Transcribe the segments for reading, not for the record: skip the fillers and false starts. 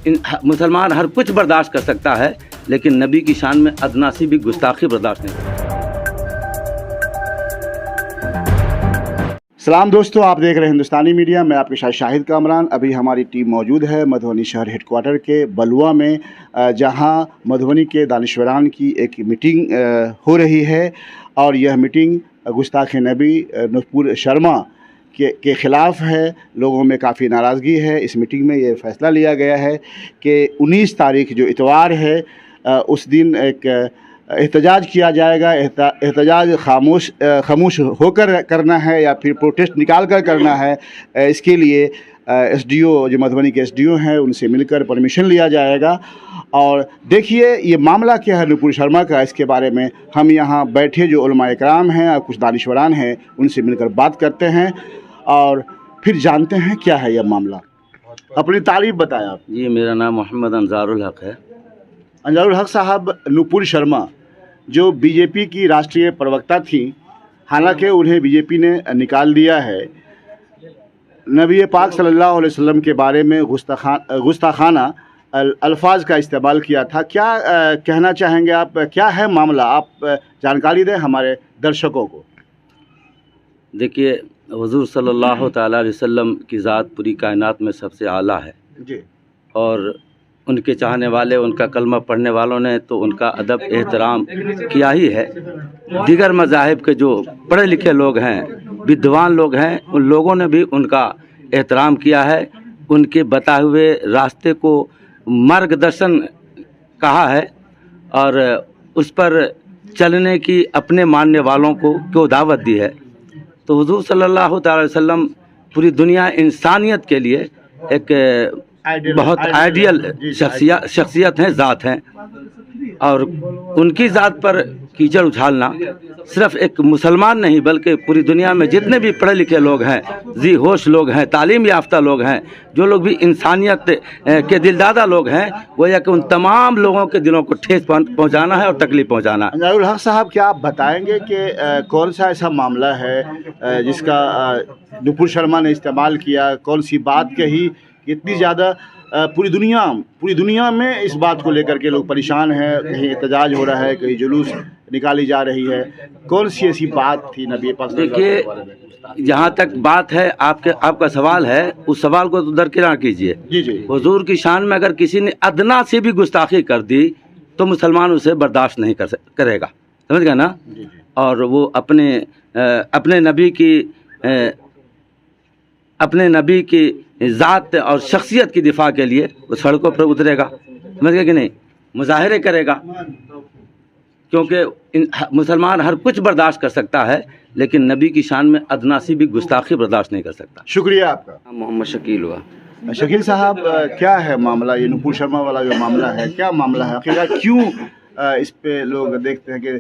मुसलमान हर कुछ बर्दाश्त कर सकता है, लेकिन नबी की शान में अदना सी भी गुस्ताखी बर्दाश्त नहीं कर सकता। सलाम दोस्तों, आप देख रहे हैं हिंदुस्तानी मीडिया। मैं आपके साथ शाहिद कामरान। अभी हमारी टीम मौजूद है मधुबनी शहर हेडक्वार्टर के बलुआ में, जहां मधुबनी के दानिशवरान की एक मीटिंग हो रही है और यह मीटिंग गुस्ताख नबी नूपुर शर्मा के ख़िलाफ़ है। लोगों में काफ़ी नाराज़गी है। इस मीटिंग में ये फ़ैसला लिया गया है कि 19 तारीख जो इतवार है उस दिन एक एहतजाज किया जाएगा। एहतजाज खामोश होकर करना है या फिर प्रोटेस्ट निकाल कर करना है। इसके लिए एसडीओ जो मधुबनी के एसडीओ हैं उनसे मिलकर परमिशन लिया जाएगा। और देखिए ये मामला क्या है नूपुर शर्मा का, इसके बारे में हम यहाँ बैठे जो उलमाए कराम हैं और कुछ दानिशवरान हैं उनसे मिलकर बात करते हैं और फिर जानते हैं क्या है यह मामला। अपनी तारीफ बताएं आप। जी, मेरा नाम मोहम्मद अंजारुल हक है। अंजारुल हक साहब, नूपुर शर्मा जो बीजेपी की राष्ट्रीय प्रवक्ता थी, हालांकि उन्हें बीजेपी ने निकाल दिया है। नबी पाक सल्लल्लाहु अलैहि वसल्लम के बारे में गुस्ताखाना अल्फाज का इस्तेमाल किया था। क्या कहना चाहेंगे आप, क्या है मामला? आप जानकारी दें हमारे दर्शकों को। देखिए, हुज़ूर सल्लल्लाहु तआला अलैहि वसल्लम की ज़ात पूरी कायनात में सबसे आला है जी, और उनके चाहने वाले, उनका कलमा पढ़ने वालों ने तो उनका अदब एहतराम किया ही है। दीगर मज़ाहिब के जो पढ़े लिखे लोग हैं, विद्वान लोग हैं, उन लोगों ने भी उनका एहतराम किया है। उनके बताए हुए रास्ते को मार्गदर्शन कहा है और उस पर चलने की अपने मानने वालों को दावत दी है। तो हुज़ूर सल्लल्लाहु अलैहि वसल्लम पूरी दुनिया इंसानियत के लिए एक बहुत आइडियल शख्सियत हैं, ज़ात हैं, और उनकी ज़ात पर कीचड़ उछालना सिर्फ एक मुसलमान नहीं बल्कि पूरी दुनिया में जितने भी पढ़े लिखे लोग हैं, जी होश लोग हैं, तालीम याफ्ता लोग हैं, जो लोग भी इंसानियत के दिलदादा लोग हैं, वो या कि उन तमाम लोगों के दिलों को ठेस पहुंचाना है और तकलीफ पहुंचाना है। अंजारुल हक साहब, क्या आप बताएंगे कि कौन सा ऐसा मामला है जिसका नूपुर शर्मा ने इस्तेमाल किया? कौन सी बात कही? इतनी ज़्यादा पूरी दुनिया में इस बात को लेकर के लोग परेशान हैं। कहीं एहतजाज हो रहा है, कहीं जुलूस निकाली जा रही है। कौन सी ऐसी बात थी नबी पाक? देखिए, जहाँ तक बात है आपका सवाल है, उस सवाल को तो दरकिनार कीजिए। जी जी। हुजूर की शान में अगर किसी ने अदना से भी गुस्ताखी कर दी तो मुसलमान उसे बर्दाश्त नहीं करेगा, समझ गए ना? जी जी। और वो अपने नबी की ज़ात और शख्सियत की दिफा के लिए वो सड़कों पर उतरेगा, समझ गए कि नहीं? मुजाहरे करेगा, क्योंकि मुसलमान हर कुछ बर्दाश्त कर सकता है, लेकिन नबी की शान में अदना सी भी गुस्ताखी बर्दाश्त नहीं कर सकता। शुक्रिया आपका। मोहम्मद शकील हुआ। शकील साहब, क्या है मामला? ये नूपुर शर्मा वाला जो मामला है, क्या मामला है आखिर? क्यों इस पे लोग देखते हैं कि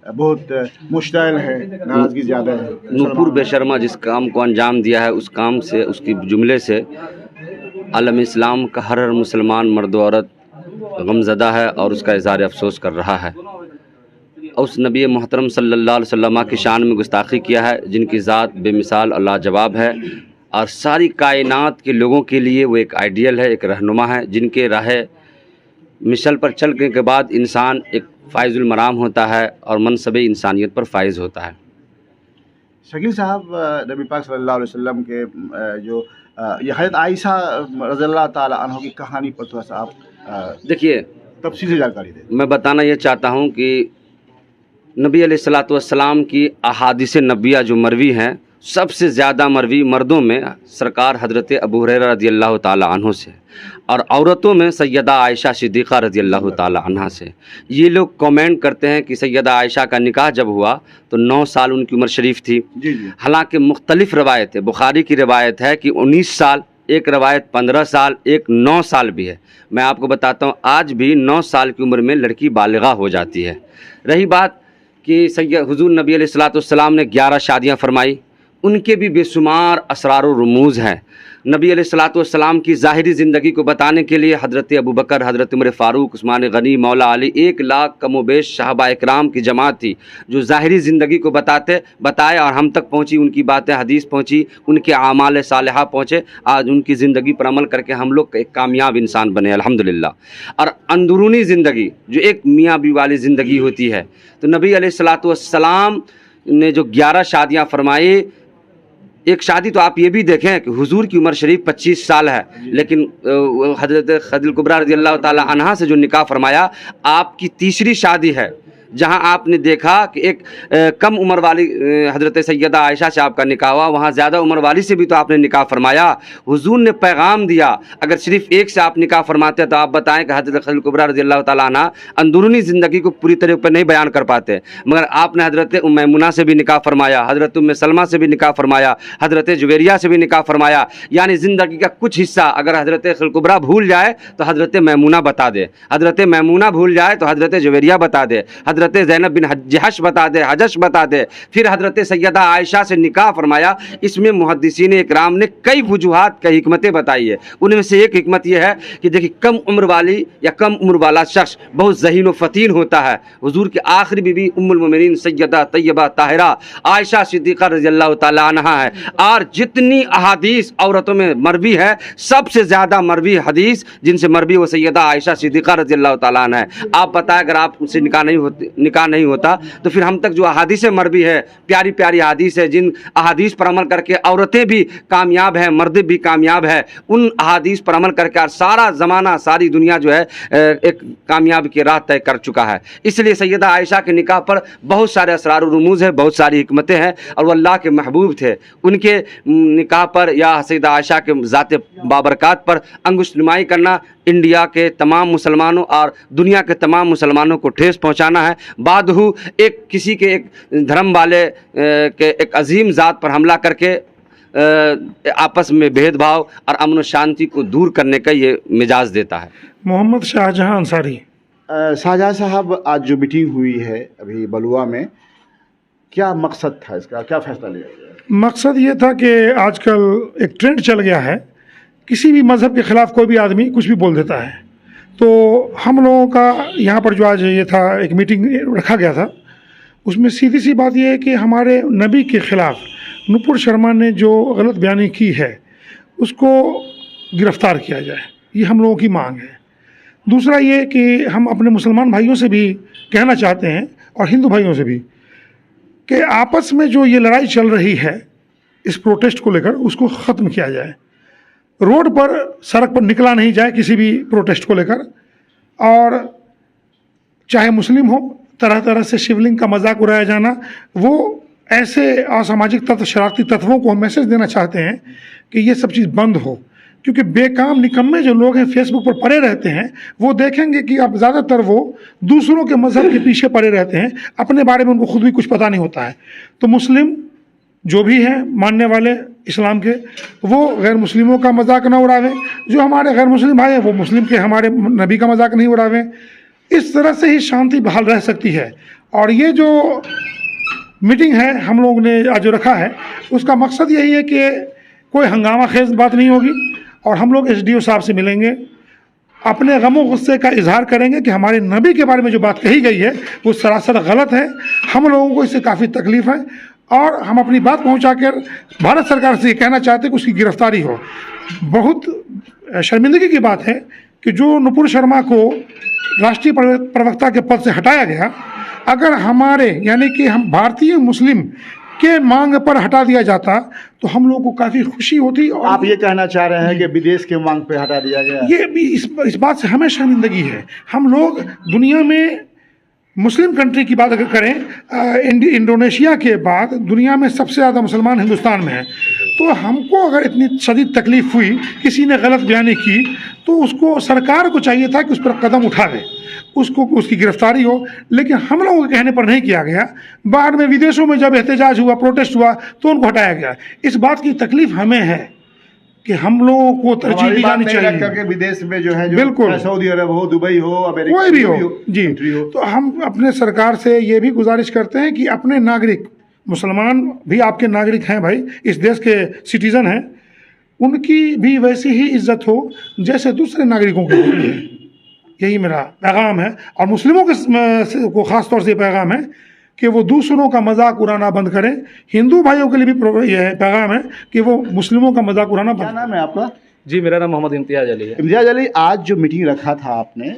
बहुत मुश्तैल है, नाराज़गी ज़्यादा है? नूपुर बेशर्मा जिस काम को अंजाम दिया है, उस काम से, उसकी जुमले से आलम इस्लाम का हर मुसलमान मर्द औरत गमज़दा है और उसका इज़हार अफसोस कर रहा है। उस नबी मोहतरम सल्लल्लाहु अलैहि वसल्लम की शान में गुस्ताखी किया है, जिनकी ज़ात बेमिसाल और लाजवाब है और सारी कायनात के लोगों के लिए वो एक आइडियल है, एक रहनुमा है, जिनके राह मिसल पर चलने के बाद इंसान एक फ़ाइज़ुल मराम होता है और मनसब इंसानियत पर फाइज होता है। शकील साहब, नबी पाक सल्लल्लाहु अलैहि वसल्लम के जो ये हज़रत आयशा रज़ियल्लाहु ताला अन्हा की कहानी पर थोड़ा सा आप देखिए, तफसील से जानकारी दें। मैं बताना ये चाहता हूँ कि नबी अलैहिस्सलातु वस्सलाम की अहादीस नबिया जो मरवी हैं, सबसे ज़्यादा मरवी मर्दों में सरकार हज़रत अबू हुरैरा रज़ियल्लाहु ताला अन्हु से और औरतों में सैयदा आयशा सिद्दीक़ा रज़ियल्लाहु ताला अन्हा से। ये लोग कमेंट करते हैं कि सैयदा आयशा का निकाह जब हुआ तो 9 साल उनकी उम्र शरीफ थी। हालांकि मुख्तलिफ़ रवायत है, बुखारी की रवायत है कि 19 साल, एक रवायत 15 साल, एक 9 साल भी है। मैं आपको बताता हूँ, आज भी 9 साल की उम्र में लड़की बालिगा हो जाती है। रही बात कि सैयद हुज़ूर नबी अलैहिस्सलातु वस्सलाम ने 11 शादियाँ फरमाई, उनके भी बेशुमार असरार व रमूज़ हैं। नबी अलैहिस्सलाम की ज़ाहिरी ज़िंदगी को बताने के लिए हज़रत अबू बकर, हज़रत उमर फ़ारूक, उस्मान गनी, मौला अली 1 लाख कमोबेश सहाबा इकराम की जमात थी जो ज़ाहिरी ज़िंदगी को बताए और हम तक पहुँची, उनकी बातें हदीस पहुँची, उनके आमाल सालिहा पहुँचे। आज उनकी ज़िंदगी पर अमल करके हम लोग एक कामयाब इंसान बने अल्हम्दुलिल्लाह। और अंदरूनी ज़िंदगी जो एक मियाँ बीवी वाली ज़िंदगी होती है, तो नबी अलैहिस्सलाम ने जो 11 शादियाँ फरमाई, एक शादी तो आप ये भी देखें कि हुजूर की उम्र शरीफ 25 साल है, लेकिन हज़रत खदीजा कुबरा रज़ियल्लाहु ताला अन्हा से जो निकाह फरमाया आपकी तीसरी शादी है, जहां आपने देखा कि एक कम उम्र वाली हज़रत सैयदा आयशा से आपका निकाह हुआ, वहाँ ज़्यादा उम्र वाली से भी तो आपने निकाह फरमाया। हुजूर ने पैगाम दिया, अगर सिर्फ एक से आप निकाह फरमाते तो आप बताएं कि हज़रत खदीजा कुबरा रज़ियल्लाहु ताला अन्हा अंदरूनी ज़िंदगी को पूरी तरह पर नहीं बयान कर पाते, मगर आपने हज़रत उम्म मैमुना से भी निकाह फरमाया, हज़रत उम्म सलमा से भी निकाह फरमाया, हज़रत जुवेरिया से भी निकाह फरमाया। यानी ज़िंदगी का कुछ हिस्सा अगर हज़रत खदीजा कुबरा भूल जाए तो हज़रत मैमुना बता दे, हज़रत मैमुना भूल जाए तो हज़रत जुवेरिया बता दे, हज़रत ज़ैनब बिन जहश बता दे, हजश बता दे, फिर हज़रत सैयदा आयशा से निकाह फरमाया। इसमें मुहद्दिसीन इकराम ने कई वजूहात, कई हिकमतें बताई है। उनमें से एक हिकमत यह है कि देखिए कम उम्र वाली या कम उम्र वाला शख्स बहुत ज़हीन व फ़तीन होता है। हुजूर की आखिरी बीवी उम्मुल मोमिनीन सैयदा तैयबा ताहिरा आयशा सिद्दीक़ा रज़ियल्लाहु ताला अन्हा है। और जितनी अहादीस औरतों में मरवी है, सबसे ज़्यादा मरवी हदीस जिनसे मरवी वो सैयदा आयशा सिद्दीक़ा रज़ियल्लाहु ताला अन्हा है। आप बताएं, अगर आप उनसे निकाह नहीं होता तो फिर हम तक जो अहादीस मरवी है, प्यारी प्यारी अहादीस है, जिन अहादीस पर अमल करके औरतें भी कामयाब हैं, मर्द भी कामयाब है, उन अहादीस पर अमल करके और सारा ज़माना, सारी दुनिया जो है एक कामयाबी की राह तय कर चुका है। इसलिए सैयदा आयशा के निकाह पर बहुत सारे असरार व रुमूज़ है, बहुत सारी हिकमतें हैं और वो अल्लाह के महबूब थे। उनके निकाह पर या सैयदा आयशा के ज़ात बाबरकात पर अंगुश नुमाई करना इंडिया के तमाम मुसलमानों और दुनिया के तमाम मुसलमानों को ठेस पहुंचाना है। बादहू एक किसी के एक धर्म वाले के एक अजीम ज़ात पर हमला करके आपस में भेदभाव और अमन व शांति को दूर करने का ये मिजाज देता है। मोहम्मद शाहजहां अंसारी। शाहजहां साहब, आज जो मीटिंग हुई है अभी बलुआ में, क्या मकसद था इसका, क्या फैसला लिया गया? मकसद ये था कि आजकल एक ट्रेंड चल गया है, किसी भी मज़हब के ख़िलाफ़ कोई भी आदमी कुछ भी बोल देता है। तो हम लोगों का यहाँ पर जो आज ये था, एक मीटिंग रखा गया था, उसमें सीधी सी बात यह है कि हमारे नबी के ख़िलाफ़ नुपुर शर्मा ने जो गलत बयानी की है उसको गिरफ़्तार किया जाए, ये हम लोगों की मांग है। दूसरा ये कि हम अपने मुसलमान भाइयों से भी कहना चाहते हैं और हिंदू भाइयों से भी कि आपस में जो ये लड़ाई चल रही है इस प्रोटेस्ट को लेकर, उसको ख़त्म किया जाए। रोड पर, सड़क पर निकला नहीं जाए किसी भी प्रोटेस्ट को लेकर, और चाहे मुस्लिम हो, तरह तरह से शिवलिंग का मजाक उड़ाया जाना, वो ऐसे असामाजिक तत्व, शरारती तत्वों को हम मैसेज देना चाहते हैं कि ये सब चीज़ बंद हो। क्योंकि बेकाम निकम्मे जो लोग हैं फेसबुक पर पड़े रहते हैं, वो देखेंगे कि अब ज़्यादातर वो दूसरों के मज़हब के पीछे पड़े रहते हैं, अपने बारे में उनको खुद भी कुछ पता नहीं होता है। तो मुस्लिम जो भी हैं मानने वाले इस्लाम के, वो गैर मुस्लिमों का मजाक ना उड़ावें, जो हमारे गैर मुस्लिम भाई हैं वो मुस्लिम के, हमारे नबी का मजाक नहीं उड़ावें। इस तरह से ही शांति बहाल रह सकती है। और ये जो मीटिंग है हम लोगों ने आज जो रखा है, उसका मकसद यही है कि कोई हंगामा खेज बात नहीं होगी और हम लोग SDO साहब से मिलेंगे, अपने गमो गुस्से का इजहार करेंगे कि हमारे नबी के बारे में जो बात कही गई है वो सरासर गलत है, हम लोगों को इससे काफ़ी तकलीफ़ है और हम अपनी बात पहुंचाकर भारत सरकार से ये कहना चाहते हैं कि उसकी गिरफ्तारी हो। बहुत शर्मिंदगी की बात है कि जो नुपुर शर्मा को राष्ट्रीय प्रवक्ता के पद से हटाया गया, अगर हमारे यानी कि हम भारतीय मुस्लिम के मांग पर हटा दिया जाता तो हम लोगों को काफ़ी खुशी होती। और आप ये कहना चाह रहे हैं कि विदेश के मांग पे हटा दिया गया? ये भी इस बात से हमें शर्मिंदगी है। हम लोग दुनिया में मुस्लिम कंट्री की बात अगर करें, इंडोनेशिया के बाद दुनिया में सबसे ज़्यादा मुसलमान हिंदुस्तान में है। तो हमको अगर इतनी शदीद तकलीफ़ हुई, किसी ने गलत बयानी की, तो उसको सरकार को चाहिए था कि उस पर कदम उठावे, उसको उसकी गिरफ्तारी हो। लेकिन हम लोगों के कहने पर नहीं किया गया। बाद में विदेशों में जब एहतजाज हुआ, प्रोटेस्ट हुआ, तो उनको हटाया गया। इस बात की तकलीफ़ हमें है कि हम लोगों को तरजीह दी जानी चाहिए करके विदेश में जो है, बिल्कुल, सऊदी अरब हो, दुबई हो, अमेरिका, कोई भी हो जी। तो हम अपने सरकार से ये भी गुजारिश करते हैं कि अपने नागरिक, मुसलमान भी आपके नागरिक हैं भाई, इस देश के सिटीज़न हैं, उनकी भी वैसी ही इज्जत हो जैसे दूसरे नागरिकों की होती है। यही मेरा पैगाम है। और मुस्लिमों को ख़ास तौर से पैगाम है कि वो दूसरों का मजाक उड़ाना बंद करें। हिंदू भाइयों के लिए भी यह पैगाम है कि वो मुस्लिमों का मजाक उड़ाना क्या बंद नाम है आपका? जी, मेरा नाम मोहम्मद इम्तियाज़ अली है। इम्तियाज़ अली, आज जो मीटिंग रखा था आपने,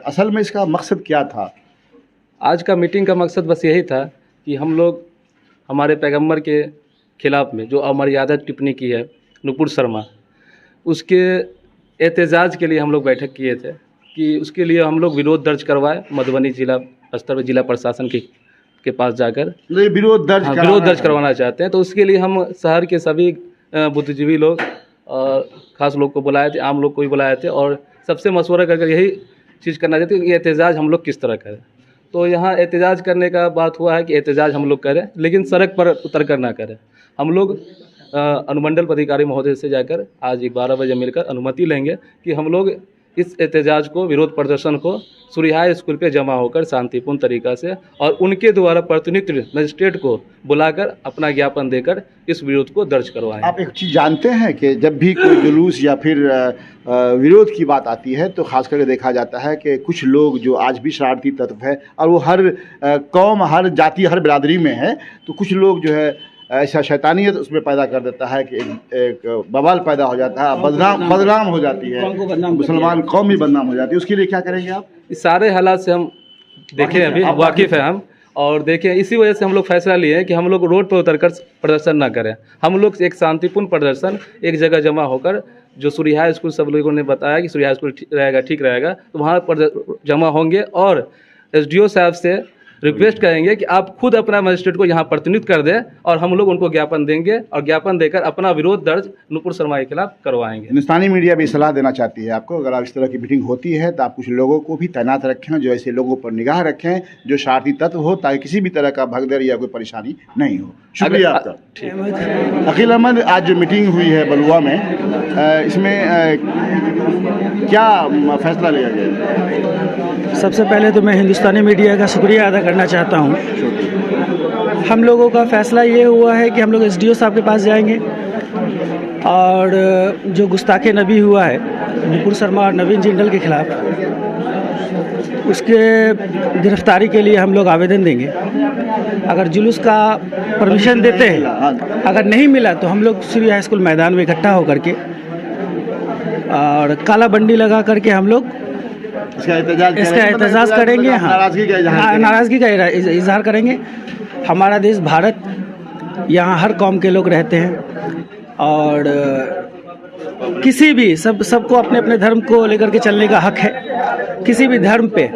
असल में इसका मकसद क्या था? आज का मीटिंग का मकसद बस यही था कि हम लोग हमारे पैगंबर के ख़िलाफ़ में जो अमर्यादा टिप्पणी की है नुपुर शर्मा, उसके एहतजाज के लिए हम लोग बैठक किए थे कि उसके लिए हम लोग विरोध दर्ज करवाए मधुबनी जिला स्तर पर जिला प्रशासन के पास जाकर विरोध दर्ज करवाना चाहते हैं। तो उसके लिए हम शहर के सभी बुद्धिजीवी लोग और ख़ास लोग को बुलाए थे, आम लोग को भी बुलाए थे और सबसे मशवरा करके यही चीज़ करना चाहते हैं कि एहतजाज हम लोग किस तरह करें। तो यहाँ एहतजाज करने का बात हुआ है कि एहतजाज हम लोग करें, लेकिन सड़क पर उतर कर ना करें। हम लोग अनुमंडल पदाधिकारी महोदय से जाकर आज 12 बजे मिलकर अनुमति लेंगे कि हम लोग इस एहतजाज को, विरोध प्रदर्शन को सुरिहाय स्कूल पे जमा होकर शांतिपूर्ण तरीक़ा से और उनके द्वारा प्रतिनियुक्त मजिस्ट्रेट को बुलाकर अपना ज्ञापन देकर इस विरोध को दर्ज करवाएं। आप एक चीज़ जानते हैं कि जब भी कोई जुलूस या फिर विरोध की बात आती है तो खास करके देखा जाता है कि कुछ लोग जो आज भी शरारती तत्व है और वो हर कौम, हर जाति, हर बिरादरी में है, तो कुछ लोग जो है ऐसा शैतानियत उसमें पैदा कर देता है कि एक बवाल पैदा हो जाता है, बदनाम हो जाती है, मुसलमान कौम भी बदनाम हो जाती है। उसके लिए क्या करेंगे आप? इस सारे हालात से हम देखें, अभी वाकिफ़ है हम, और देखें इसी वजह से हम लोग फैसला लिए हैं कि हम लोग रोड पर उतरकर प्रदर्शन ना करें। हम लोग एक शांतिपूर्ण प्रदर्शन एक जगह जमा होकर, जो सुरिहाय स्कूल सब लोगों ने बताया कि सुरिहाय स्कूल ठीक रहेगा, तो वहाँ पर जमा होंगे और SDO साहब से रिक्वेस्ट करेंगे कि आप खुद अपना मजिस्ट्रेट को यहाँ प्रतिनियुक्त कर दें और हम लोग उनको ज्ञापन देंगे और ज्ञापन देकर अपना विरोध दर्ज नुपुर शर्मा के खिलाफ करवाएंगे। हिंदुस्तानी मीडिया भी सलाह देना चाहती है आपको, अगर आप इस तरह की मीटिंग होती है तो आप कुछ लोगों को भी तैनात रखें जो ऐसे लोगों पर निगाह रखें जो शरारती तत्व हो, ताकि किसी भी तरह का भगदड़ या कोई परेशानी नहीं हो। शुक्रिया आपका। अकील अहमद, आज जो मीटिंग हुई है बलुआ में, इसमें क्या फैसला लिया गया? सबसे पहले तो मैं हिंदुस्तानी मीडिया का शुक्रिया अदा करना चाहता हूँ। हम लोगों का फ़ैसला ये हुआ है कि हम लोग SDO साहब के पास जाएंगे और जो गुस्ताखे नबी हुआ है नुपुर शर्मा और नवीन जिंदल के ख़िलाफ़, उसके गिरफ्तारी के लिए हम लोग आवेदन देंगे। अगर जुलूस का परमिशन देते हैं, अगर नहीं मिला तो हम लोग श्री हाई स्कूल मैदान में इकट्ठा होकर के और काला बंडी लगा करके हम लोग इसका एहतजाज करेंगे। हाँ, नाराज़गी का इजहार करेंगे। हमारा देश भारत, यहाँ हर कौम के लोग रहते हैं और किसी भी सबको अपने अपने धर्म को लेकर के चलने का हक है। किसी भी धर्म पे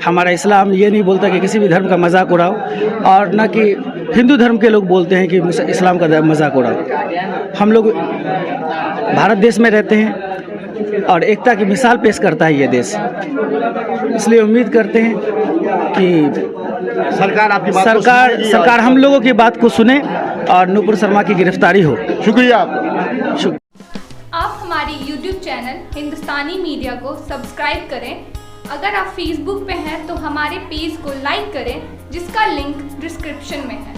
हमारा इस्लाम ये नहीं बोलता कि किसी भी धर्म का मजाक उड़ाओ, और ना कि हिंदू धर्म के लोग बोलते हैं कि इस्लाम का मजाक उड़ाओ। हम लोग भारत देश में रहते हैं और एकता की मिसाल पेश करता है ये देश। इसलिए उम्मीद करते हैं कि सरकार हम लोगों की बात को सुने और नुपुर शर्मा की गिरफ्तारी हो। शुक्रिया आपका। आप हमारे YouTube चैनल हिंदुस्तानी मीडिया को सब्सक्राइब करें। अगर आप Facebook पे हैं तो हमारे पेज को लाइक करें, जिसका लिंक डिस्क्रिप्शन में है।